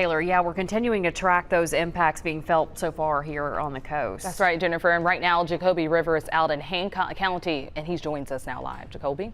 Taylor, yeah, we're continuing to track those impacts being felt so far here on the coast. That's right, Jennifer. And right now, Jacoby River is out in Hancock County, and he joins us now live. Jacoby?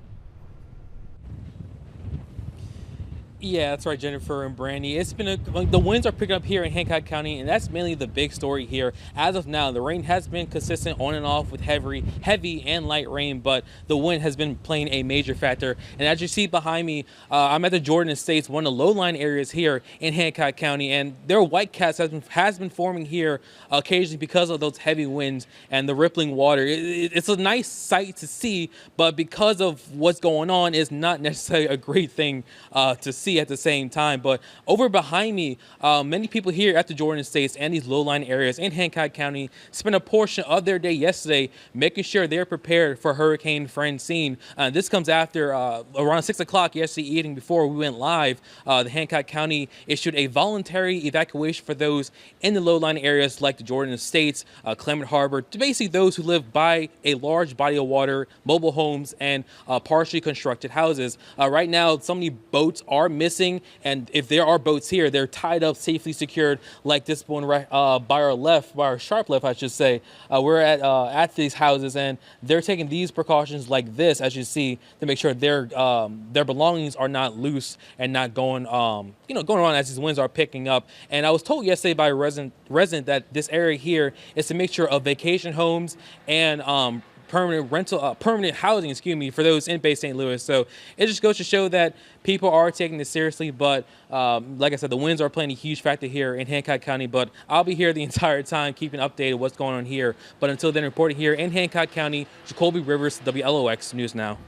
Yeah, that's right, Jennifer and Brandy. It's been the winds are picking up here in Hancock County, and that's mainly the big story here. As of now, the rain has been consistent on and off with heavy and light rain, but the wind has been playing a major factor. And as you see behind me, I'm at the Jordan Estates, one of the low-lying areas here in Hancock County, and there are whitecaps has been forming here occasionally because of those heavy winds and the rippling water. It's a nice sight to see, but because of what's going on, it's not necessarily a great thing to see at the same time. But over behind me, many people here at the Jordan Estates and these low-lying areas in Hancock County spent a portion of their day yesterday making sure they're prepared for Hurricane Francine. This comes after around 6 o'clock yesterday evening before we went live. The Hancock County issued a voluntary evacuation for those in the low-lying areas like the Jordan Estates, Clement Harbor, to basically those who live by a large body of water, mobile homes, and partially constructed houses. Right now, so many boats are missing, and if there are boats here, they're tied up, safely secured, like this one right by our sharp left, I should say. We're at these houses, and they're taking these precautions like this, as you see, to make sure their belongings are not loose and not going going around as these winds are picking up. And I was told yesterday by a resident that this area here is a mixture of vacation homes and permanent housing, for those in Bay St. Louis. So it just goes to show that people are taking this seriously. But like I said, the winds are playing a huge factor here in Hancock County. But I'll be here the entire time, keeping updated what's going on here. But until then, reporting here in Hancock County, Jacoby Rivers, WLOX News Now.